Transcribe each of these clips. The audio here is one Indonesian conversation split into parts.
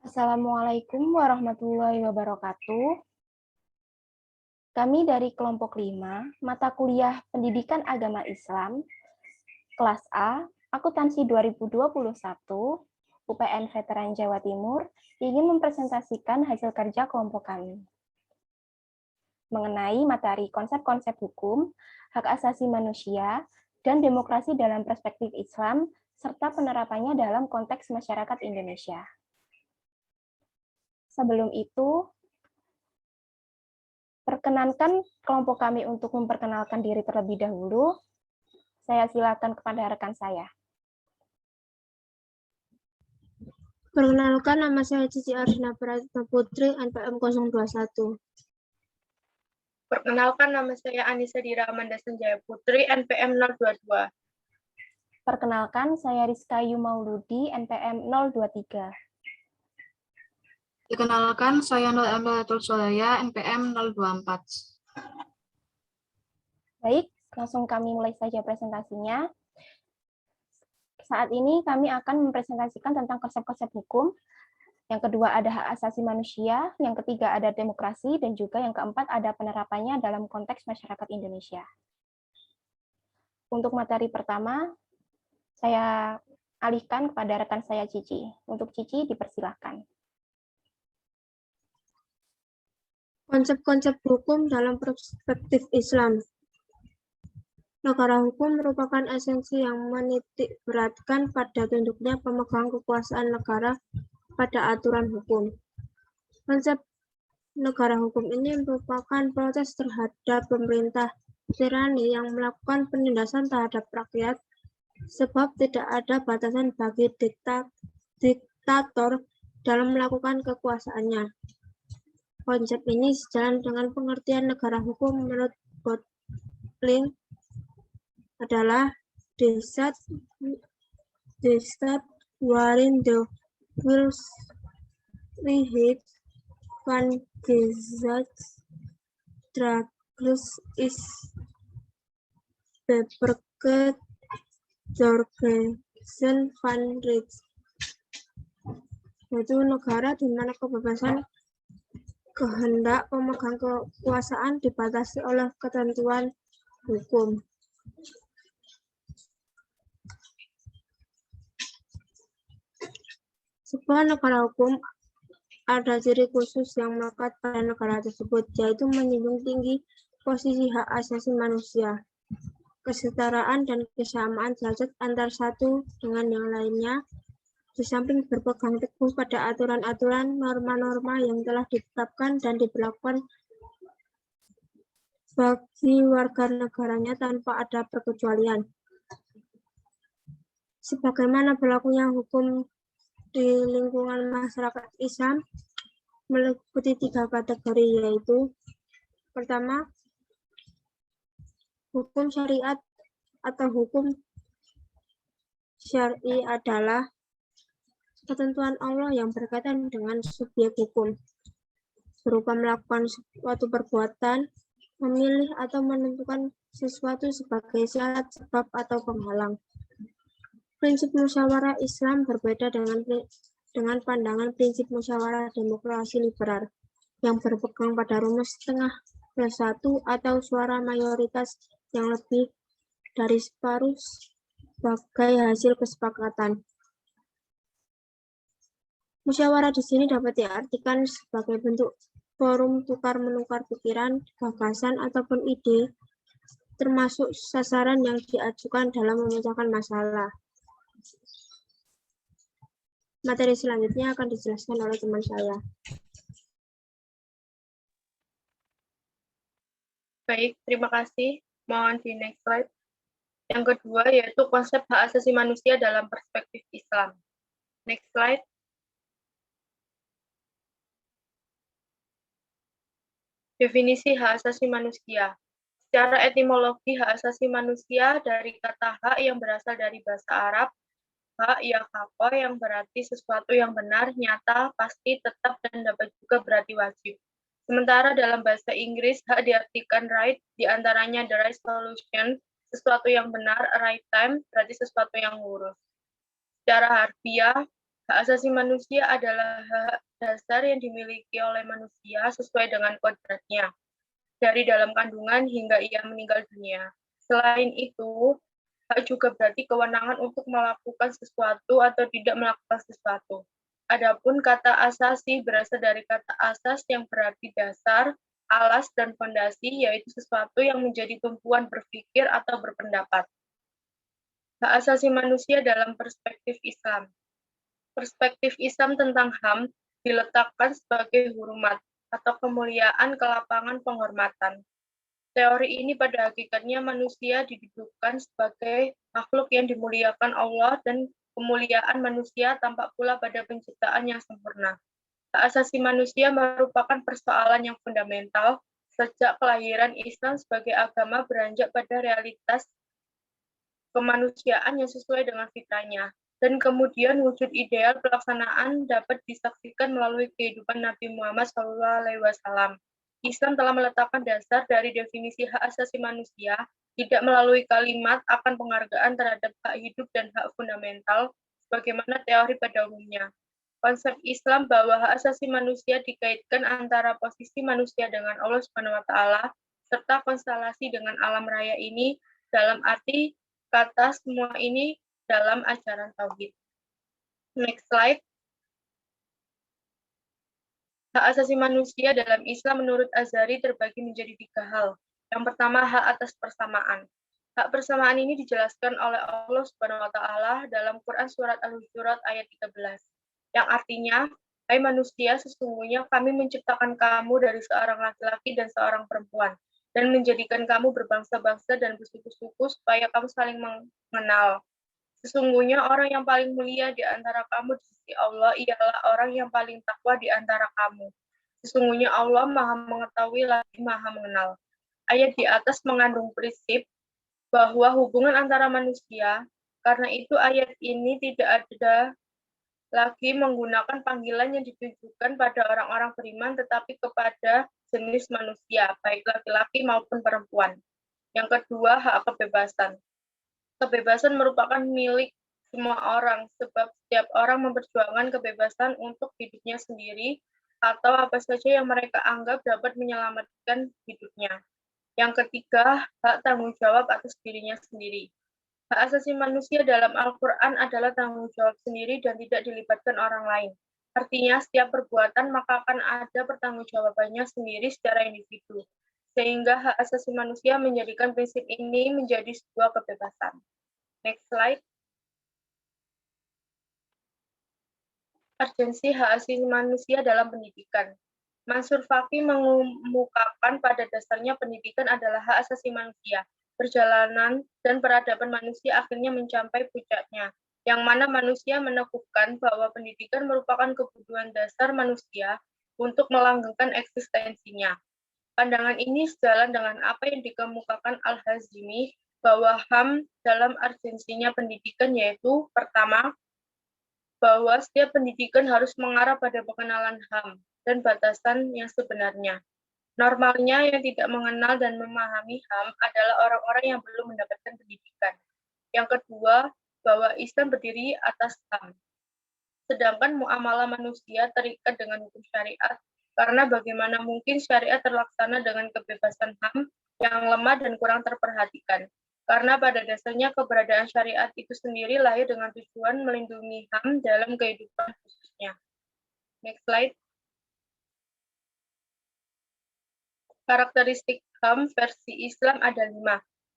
Assalamualaikum warahmatullahi wabarakatuh. Kami dari kelompok 5, mata kuliah Pendidikan Agama Islam, kelas A, akuntansi 2021, UPN Veteran Jawa Timur, ingin mempresentasikan hasil kerja kelompok kami mengenai materi konsep-konsep hukum, hak asasi manusia, dan demokrasi dalam perspektif Islam, serta penerapannya dalam konteks masyarakat Indonesia. Sebelum itu, perkenankan kelompok kami untuk memperkenalkan diri terlebih dahulu. Saya silakan kepada rekan saya. Perkenalkan, nama saya Cici Arsina Pratma Putri, NPM 021. Perkenalkan, nama saya Anissa Dira Amanda Sanjaya Putri, NPM 022. Perkenalkan, saya Rizka Yu Mauludi, NPM 023. Perkenalkan, saya Nur Amalatul Solaya, NPM 024. Baik, langsung kami mulai saja presentasinya. Saat ini kami akan mempresentasikan tentang konsep-konsep hukum. Yang kedua ada hak asasi manusia, yang ketiga ada demokrasi, dan juga yang keempat ada penerapannya dalam konteks masyarakat Indonesia. Untuk materi pertama, saya alihkan kepada rekan saya Cici. Untuk Cici, dipersilahkan. Konsep-konsep hukum dalam perspektif Islam. Negara hukum merupakan esensi yang menitik beratkan pada tunduknya pemegang kekuasaan negara pada aturan hukum. Konsep negara hukum ini merupakan protes terhadap pemerintah tirani yang melakukan penindasan terhadap rakyat, sebab tidak ada batasan bagi diktator dalam melakukan kekuasaannya. Konsep ini sejalan dengan pengertian negara hukum menurut Botling adalah the state wherein the Vrijheid van gezichtsdragers is beperkt door grenzen van recht. Yaitu negara di mana kebebasan kehendak pemegang kekuasaan dibatasi oleh ketentuan hukum. Sebuah negara hukum ada ciri khusus yang melekat pada negara tersebut, yaitu menjunjung tinggi posisi hak asasi manusia, kesetaraan dan kesamaan derajat antar satu dengan yang lainnya, di samping berpegang teguh pada aturan-aturan, norma-norma yang telah ditetapkan dan diberlakukan bagi warga negaranya tanpa ada perkecualian. Sebagaimana berlakunya hukum di lingkungan masyarakat Islam meliputi 3 kategori, yaitu pertama, hukum syariat atau hukum syar'i adalah ketentuan Allah yang berkaitan dengan subjek hukum, berupa melakukan suatu perbuatan, memilih atau menentukan sesuatu sebagai syarat, sebab, atau penghalang. Prinsip musyawarah Islam berbeda dengan pandangan prinsip musyawarah demokrasi liberal yang berpegang pada rumus setengah plus 1 atau suara mayoritas yang lebih dari separuh sebagai hasil kesepakatan. Musyawarah di sini dapat diartikan sebagai bentuk forum tukar-menukar pikiran, gagasan, ataupun ide, termasuk sasaran yang diajukan dalam memecahkan masalah. Materi selanjutnya akan dijelaskan oleh teman saya. Baik, terima kasih. Mohon di next slide. Yang kedua yaitu konsep hak asasi manusia dalam perspektif Islam. Next slide. Definisi hak asasi manusia. Secara etimologi, hak asasi manusia dari kata hak yang berasal dari bahasa Arab, hak yakako yang berarti sesuatu yang benar, nyata, pasti, tetap, dan dapat juga berarti wajib. Sementara dalam bahasa Inggris, hak diartikan right, diantaranya the right solution, sesuatu yang benar, right time, berarti sesuatu yang lurus. Secara harfiah, Hak asasi manusia adalah hak dasar yang dimiliki oleh manusia sesuai dengan kodratnya, dari dalam kandungan hingga ia meninggal dunia. Selain itu, hak juga berarti kewenangan untuk melakukan sesuatu atau tidak melakukan sesuatu. Adapun kata asasi berasal dari kata asas yang berarti dasar, alas, dan fondasi, yaitu sesuatu yang menjadi tumpuan berpikir atau berpendapat. Hak asasi manusia dalam perspektif Islam. Perspektif Islam tentang HAM diletakkan sebagai hurmat atau kemuliaan kelapangan penghormatan. Teori ini pada hakikatnya manusia didudukan sebagai makhluk yang dimuliakan Allah dan kemuliaan manusia tampak pula pada penciptaan yang sempurna. Hak asasi manusia merupakan persoalan yang fundamental sejak kelahiran Islam sebagai agama beranjak pada realitas kemanusiaan yang sesuai dengan fitrahnya. Dan kemudian wujud ideal pelaksanaan dapat disaksikan melalui kehidupan Nabi Muhammad SAW. Islam telah meletakkan dasar dari definisi hak asasi manusia, tidak melalui kalimat akan penghargaan terhadap hak hidup dan hak fundamental, sebagaimana teori pada umumnya. Konsep Islam bahwa hak asasi manusia dikaitkan antara posisi manusia dengan Allah Subhanahu wa Ta'ala, serta konstelasi dengan alam raya ini, dalam arti kata semua ini dalam ajaran tauhid. Next slide. Hak asasi manusia dalam Islam menurut Azhari terbagi menjadi 3 hal. Yang pertama, hak atas persamaan. Hak persamaan ini dijelaskan oleh Allah Subhanahu wa Ta'ala dalam Quran surat Al-Hujurat ayat 13. Yang artinya, hai manusia, sesungguhnya kami menciptakan kamu dari seorang laki-laki dan seorang perempuan, dan menjadikan kamu berbangsa-bangsa dan bersuku-suku supaya kamu saling mengenal. Sesungguhnya orang yang paling mulia di antara kamu di sisi Allah ialah orang yang paling takwa di antara kamu. Sesungguhnya Allah Maha Mengetahui lagi Maha Mengenal. Ayat di atas mengandung prinsip bahwa hubungan antara manusia, karena itu ayat ini tidak ada lagi menggunakan panggilan yang ditujukan pada orang-orang beriman, tetapi kepada jenis manusia, baik laki-laki maupun perempuan. Yang kedua, hak kebebasan. Kebebasan merupakan milik semua orang, sebab setiap orang memperjuangkan kebebasan untuk hidupnya sendiri atau apa saja yang mereka anggap dapat menyelamatkan hidupnya. Yang ketiga, hak tanggung jawab atas dirinya sendiri. Hak asasi manusia dalam Al-Quran adalah tanggung jawab sendiri dan tidak dilibatkan orang lain. Artinya, setiap perbuatan maka akan ada pertanggungjawabannya sendiri secara individu. Sehingga hak asasi manusia menjadikan prinsip ini menjadi sebuah kebebasan. Next slide. Urgensi hak asasi manusia dalam pendidikan. Mansur Faki mengemukakan pada dasarnya pendidikan adalah hak asasi manusia. Perjalanan dan peradaban manusia akhirnya mencapai puncaknya, yang mana manusia meneguhkan bahwa pendidikan merupakan kebutuhan dasar manusia untuk melanggengkan eksistensinya. Pandangan ini sejalan dengan apa yang dikemukakan Al-Hazimi bahwa HAM dalam urgensinya pendidikan yaitu, pertama, bahwa setiap pendidikan harus mengarah pada pengenalan HAM dan batasan yang sebenarnya. Normalnya yang tidak mengenal dan memahami HAM adalah orang-orang yang belum mendapatkan pendidikan. Yang kedua, bahwa Islam berdiri atas HAM. Sedangkan muamalah manusia terikat dengan hukum syariat, karena bagaimana mungkin syariat terlaksana dengan kebebasan HAM yang lemah dan kurang terperhatikan. Karena pada dasarnya keberadaan syariat itu sendiri lahir dengan tujuan melindungi HAM dalam kehidupan khususnya. Next slide. Karakteristik HAM versi Islam ada 5.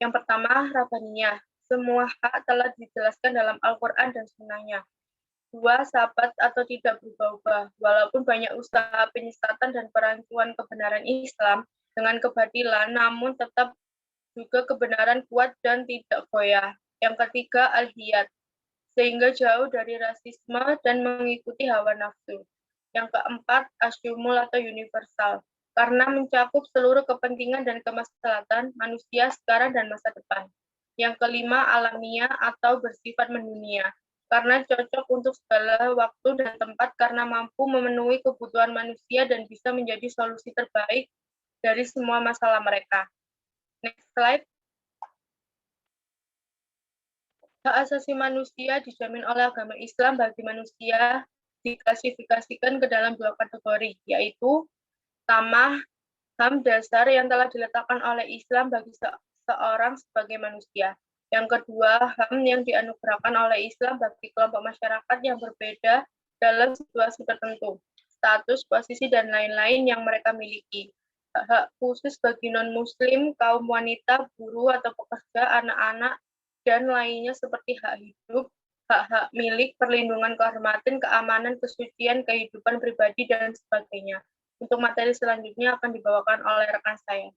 Yang pertama, Rabbaniyah. Semua hak telah dijelaskan dalam Al-Quran dan Sunnah-Nya. 2, sahabat atau tidak berubah-ubah. Walaupun banyak usaha penyesatan dan perancuan kebenaran Islam dengan kebatilan, namun tetap juga kebenaran kuat dan tidak goyah. Yang ketiga, al-hiyat, sehingga jauh dari rasisme dan mengikuti hawa nafsu. Yang keempat, asyumul atau universal, karena mencakup seluruh kepentingan dan kemaslahatan manusia sekarang dan masa depan. Yang kelima, alamiah atau bersifat mendunia, karena cocok untuk segala waktu dan tempat karena mampu memenuhi kebutuhan manusia dan bisa menjadi solusi terbaik dari semua masalah mereka. Next slide. Hak asasi manusia dijamin oleh agama Islam bagi manusia diklasifikasikan ke dalam dua kategori, yaitu pertama, HAM dasar yang telah diletakkan oleh Islam bagi seorang sebagai manusia. Yang kedua, HAM yang dianugerahkan oleh Islam bagi kelompok masyarakat yang berbeda dalam situasi tertentu, status, posisi, dan lain-lain yang mereka miliki. Hak khusus bagi non-muslim, kaum wanita, buruh atau pekerja, anak-anak, dan lainnya seperti hak hidup, hak-hak milik, perlindungan kehormatan, keamanan, kesucian, kehidupan pribadi, dan sebagainya. Untuk materi selanjutnya akan dibawakan oleh rekan saya.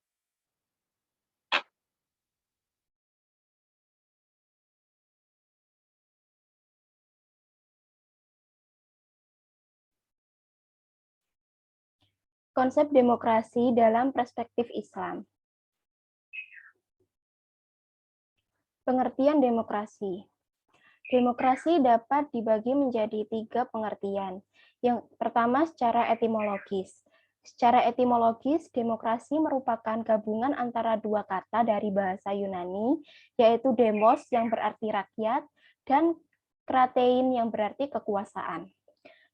Konsep demokrasi dalam perspektif Islam. Pengertian demokrasi. Demokrasi dapat dibagi menjadi 3 pengertian. Yang pertama secara etimologis. Secara etimologis, demokrasi merupakan gabungan antara 2 kata dari bahasa Yunani, yaitu demos yang berarti rakyat, dan kratein yang berarti kekuasaan.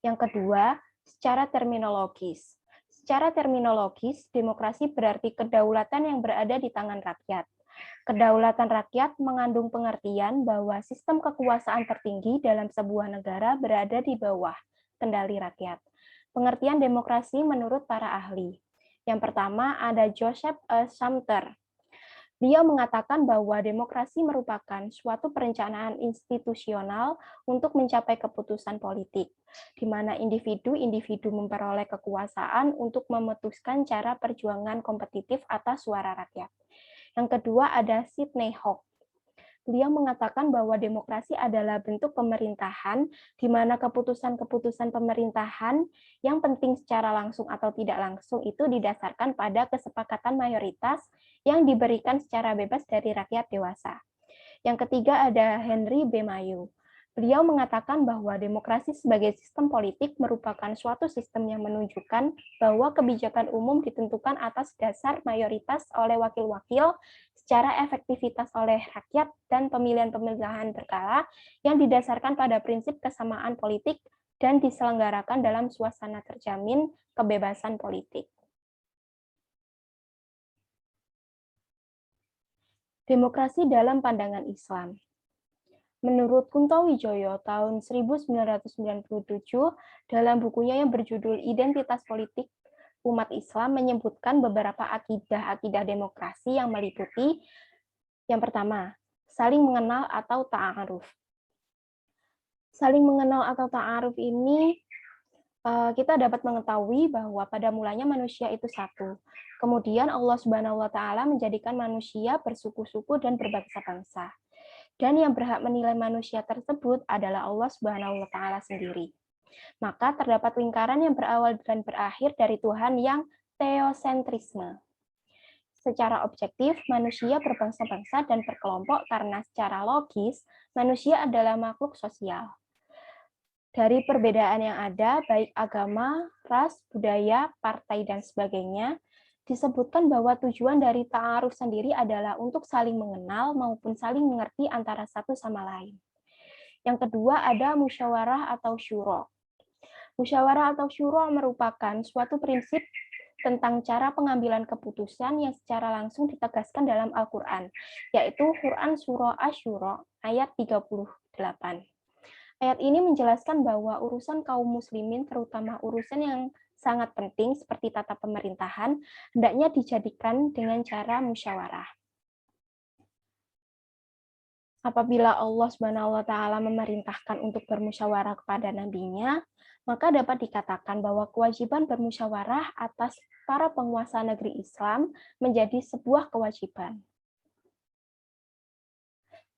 Yang kedua, secara terminologis. Secara terminologis, demokrasi berarti kedaulatan yang berada di tangan rakyat. Kedaulatan rakyat mengandung pengertian bahwa sistem kekuasaan tertinggi dalam sebuah negara berada di bawah kendali rakyat. Pengertian demokrasi menurut para ahli. Yang pertama ada Joseph Sumter. Beliau mengatakan bahwa demokrasi merupakan suatu perencanaan institusional untuk mencapai keputusan politik, di mana individu-individu memperoleh kekuasaan untuk memutuskan cara perjuangan kompetitif atas suara rakyat. Yang kedua ada Sidney Hock. Beliau mengatakan bahwa demokrasi adalah bentuk pemerintahan di mana keputusan-keputusan pemerintahan yang penting secara langsung atau tidak langsung itu didasarkan pada kesepakatan mayoritas yang diberikan secara bebas dari rakyat dewasa. Yang ketiga ada Henry B. Mayo. Beliau mengatakan bahwa demokrasi sebagai sistem politik merupakan suatu sistem yang menunjukkan bahwa kebijakan umum ditentukan atas dasar mayoritas oleh wakil-wakil, secara efektivitas oleh rakyat, dan pemilihan-pemilihan berkala yang didasarkan pada prinsip kesamaan politik dan diselenggarakan dalam suasana terjamin kebebasan politik. Demokrasi dalam pandangan Islam. Menurut Kunto Wijoyo tahun 1997 dalam bukunya yang berjudul Identitas Politik Umat Islam menyebutkan beberapa akidah-akidah demokrasi yang meliputi yang pertama, saling mengenal atau ta'aruf. Saling mengenal atau ta'aruf ini kita dapat mengetahui bahwa pada mulanya manusia itu satu. Kemudian Allah Subhanahu wa taala menjadikan manusia bersuku-suku dan berbangsa-bangsa. Dan yang berhak menilai manusia tersebut adalah Allah Subhanahu wa taala sendiri. Maka terdapat lingkaran yang berawal dan berakhir dari Tuhan yang teosentrisme. Secara objektif, manusia berbangsa-bangsa dan berkelompok karena secara logis, manusia adalah makhluk sosial. Dari perbedaan yang ada, baik agama, ras, budaya, partai, dan sebagainya, disebutkan bahwa tujuan dari ta'aruf sendiri adalah untuk saling mengenal maupun saling mengerti antara satu sama lain. Yang kedua ada musyawarah atau syuro. Musyawarah atau syuro merupakan suatu prinsip tentang cara pengambilan keputusan yang secara langsung ditegaskan dalam Al-Quran, yaitu Quran Surah Asy-Syura ayat 38. Ayat ini menjelaskan bahwa urusan kaum muslimin, terutama urusan yang sangat penting seperti tata pemerintahan, hendaknya dijadikan dengan cara musyawarah. Apabila Allah Subhanahu wa taala memerintahkan untuk bermusyawarah kepada nabinya, maka dapat dikatakan bahwa kewajiban bermusyawarah atas para penguasa negeri Islam menjadi sebuah kewajiban.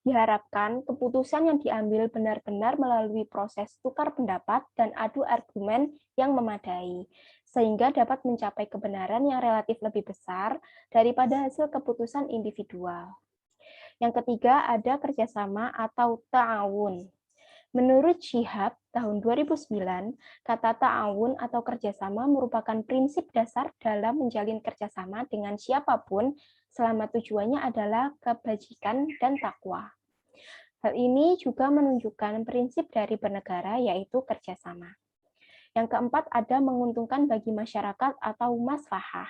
Diharapkan keputusan yang diambil benar-benar melalui proses tukar pendapat dan adu argumen yang memadai, sehingga dapat mencapai kebenaran yang relatif lebih besar daripada hasil keputusan individual. Yang ketiga ada kerjasama atau ta'awun. Menurut Shihab tahun 2009, kata ta'awun atau kerjasama merupakan prinsip dasar dalam menjalin kerjasama dengan siapapun selama tujuannya adalah kebajikan dan takwa. Hal ini juga menunjukkan prinsip dari bernegara, yaitu kerjasama. Yang keempat, ada menguntungkan bagi masyarakat atau maslahah.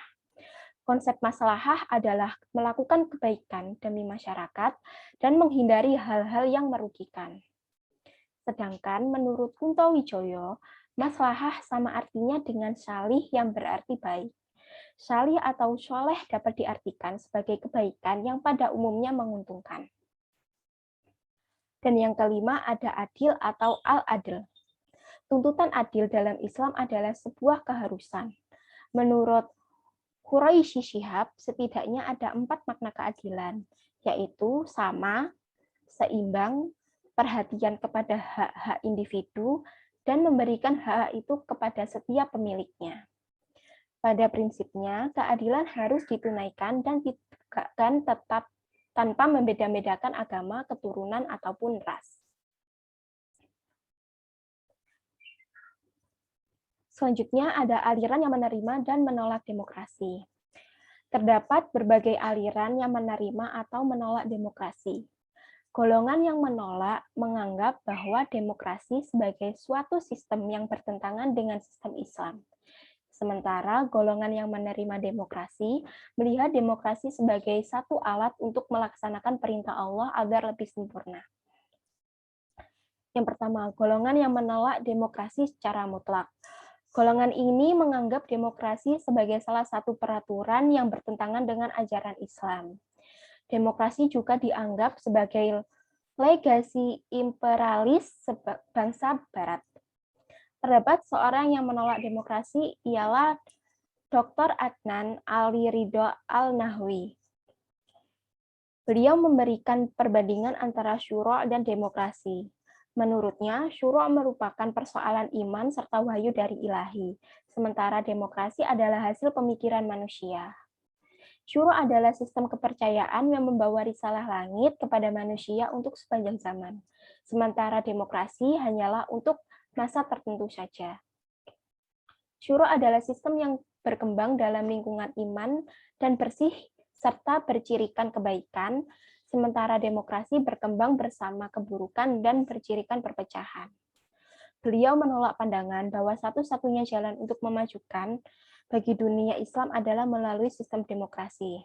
Konsep maslahah adalah melakukan kebaikan demi masyarakat dan menghindari hal-hal yang merugikan. Sedangkan menurut Kunto Wijoyo, maslahah sama artinya dengan syalih yang berarti baik. Syalih atau sholeh dapat diartikan sebagai kebaikan yang pada umumnya menguntungkan. Dan yang kelima ada adil atau al-adl. Tuntutan adil dalam Islam adalah sebuah keharusan. Menurut Quraisy Shihab, setidaknya ada 4 makna keadilan, yaitu sama, seimbang, perhatian kepada hak-hak individu, dan memberikan hak itu kepada setiap pemiliknya. Pada prinsipnya, keadilan harus ditunaikan dan ditegakkan tetap tanpa membeda-bedakan agama, keturunan, ataupun ras. Selanjutnya ada aliran yang menerima dan menolak demokrasi. Terdapat berbagai aliran yang menerima atau menolak demokrasi. Golongan yang menolak menganggap bahwa demokrasi sebagai suatu sistem yang bertentangan dengan sistem Islam. Sementara golongan yang menerima demokrasi melihat demokrasi sebagai satu alat untuk melaksanakan perintah Allah agar lebih sempurna. Yang pertama, golongan yang menolak demokrasi secara mutlak. Golongan ini menganggap demokrasi sebagai salah satu peraturan yang bertentangan dengan ajaran Islam. Demokrasi juga dianggap sebagai legasi imperialis bangsa Barat. Terdapat seorang yang menolak demokrasi, ialah Dr. Adnan Ali Ridho Al-Nahwi. Beliau memberikan perbandingan antara syura dan demokrasi. Menurutnya, syura merupakan persoalan iman serta wahyu dari ilahi, sementara demokrasi adalah hasil pemikiran manusia. Syura adalah sistem kepercayaan yang membawa risalah langit kepada manusia untuk sepanjang zaman, sementara demokrasi hanyalah untuk masa tertentu saja. Syura adalah sistem yang berkembang dalam lingkungan iman dan bersih serta bercirikan kebaikan, sementara demokrasi berkembang bersama keburukan dan bercirikan perpecahan. Beliau menolak pandangan bahwa satu-satunya jalan untuk memajukan bagi dunia Islam adalah melalui sistem demokrasi.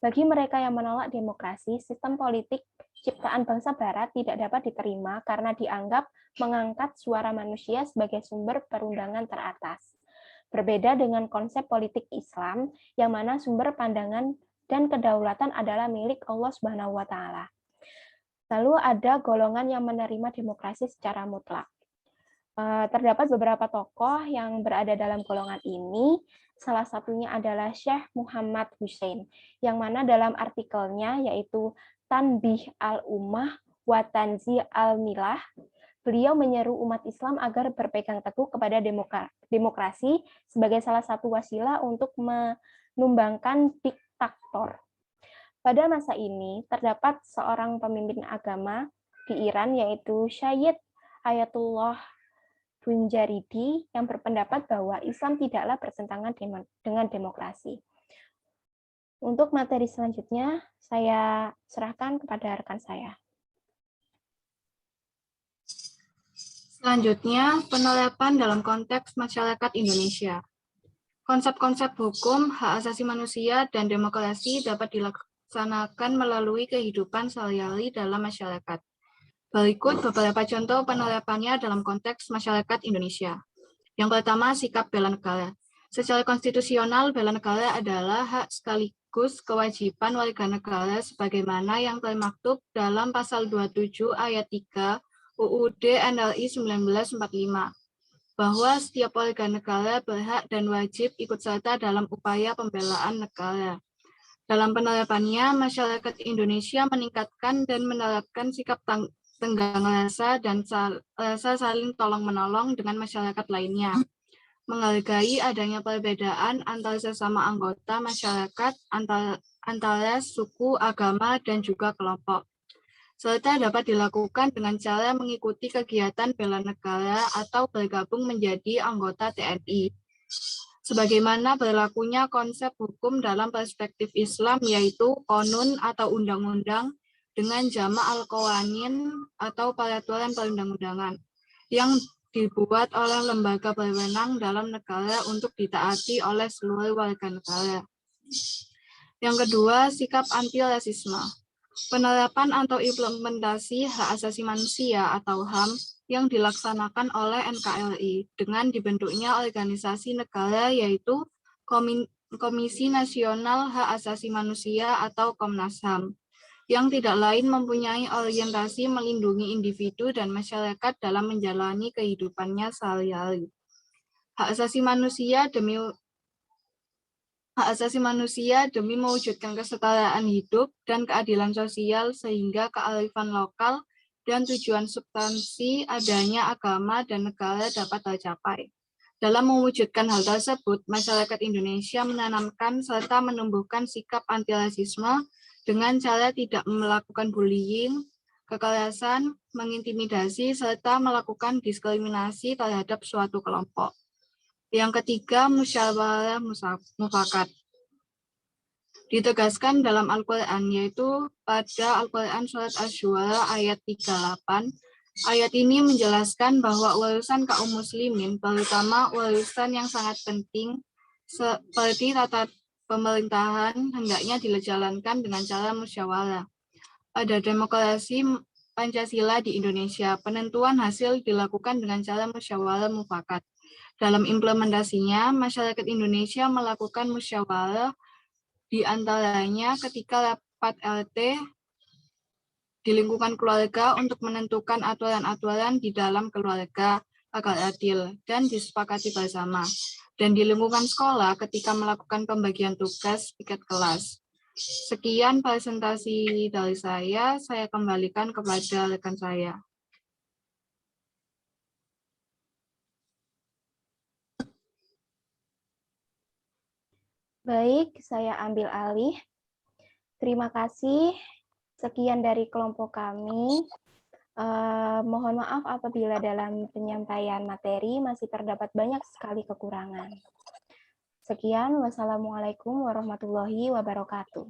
Bagi mereka yang menolak demokrasi, sistem politik ciptaan bangsa Barat tidak dapat diterima karena dianggap mengangkat suara manusia sebagai sumber perundangan teratas. Berbeda dengan konsep politik Islam, yang mana sumber pandangan dan kedaulatan adalah milik Allah Subhanahu wa Ta'ala. Lalu ada golongan yang menerima demokrasi secara mutlak. Terdapat beberapa tokoh yang berada dalam golongan ini, salah satunya adalah Syekh Muhammad Hussein, yang mana dalam artikelnya yaitu Tanbih al-Ummah wa Tanzi al-Milah, beliau menyeru umat Islam agar berpegang teguh kepada demokrasi sebagai salah satu wasilah untuk menumbangkan diktator. Pada masa ini, terdapat seorang pemimpin agama di Iran, yaitu Syed Ayatullah Bunjaridi, yang berpendapat bahwa Islam tidaklah bertentangan dengan demokrasi. Untuk materi selanjutnya, saya serahkan kepada rekan saya. Selanjutnya, penerapan dalam konteks masyarakat Indonesia. Konsep-konsep hukum, hak asasi manusia, dan demokrasi dapat dilaksanakan melalui kehidupan sehari-hari dalam masyarakat. Berikut beberapa contoh penerapannya dalam konteks masyarakat Indonesia. Yang pertama, sikap bela negara. Secara konstitusional, bela negara adalah hak sekaligus kewajiban warga negara sebagaimana yang termaktub dalam pasal 27 ayat 3 UUD NRI 1945, bahwa setiap warga negara berhak dan wajib ikut serta dalam upaya pembelaan negara. Dalam penerapannya, masyarakat Indonesia meningkatkan dan menerapkan sikap tenggang rasa dan rasa saling tolong-menolong dengan masyarakat lainnya, menghargai adanya perbedaan antar sesama anggota masyarakat, antara suku, agama, dan juga kelompok, serta dapat dilakukan dengan cara mengikuti kegiatan bela negara atau bergabung menjadi anggota TNI. Sebagaimana berlakunya konsep hukum dalam perspektif Islam, yaitu konun atau undang-undang, dengan jamak al-qawanin atau peraturan perundang-undangan yang dibuat oleh lembaga berwenang dalam negara untuk ditaati oleh seluruh warga negara. Yang kedua, sikap anti-rasisme. Penerapan atau implementasi hak asasi manusia atau HAM yang dilaksanakan oleh NKRI dengan dibentuknya organisasi negara yaitu Komisi Nasional Hak Asasi Manusia atau Komnas HAM, yang tidak lain mempunyai orientasi melindungi individu dan masyarakat dalam menjalani kehidupannya sehari-hari. Hak asasi manusia demi mewujudkan kesetaraan hidup dan keadilan sosial sehingga kearifan lokal dan tujuan substansi adanya agama dan negara dapat tercapai. Dalam mewujudkan hal tersebut, masyarakat Indonesia menanamkan serta menumbuhkan sikap anti-rasisme dengan cara tidak melakukan bullying, kekerasan, mengintimidasi, serta melakukan diskriminasi terhadap suatu kelompok. Yang ketiga, musyawarah mufakat. Ditegaskan dalam Al-Quran, yaitu pada Al-Quran Surat Asy-Syu'ara ayat 38. Ayat ini menjelaskan bahwa urusan kaum muslimin, terutama urusan yang sangat penting, seperti tata pemerintahan, hendaknya dijalankan dengan cara musyawarah. Pada demokrasi Pancasila di Indonesia, penentuan hasil dilakukan dengan cara musyawarah mufakat. Dalam implementasinya, masyarakat Indonesia melakukan musyawarah di antaranya ketika rapat RT di lingkungan keluarga untuk menentukan aturan-aturan di dalam keluarga agar adil dan disepakati bersama. Dan di lingkungan sekolah ketika melakukan pembagian tugas piket kelas. Sekian presentasi dari saya kembalikan kepada rekan saya. Baik, saya ambil alih. Terima kasih. Sekian dari kelompok kami. Mohon maaf apabila dalam penyampaian materi masih terdapat banyak sekali kekurangan. Sekian, wassalamualaikum warahmatullahi wabarakatuh.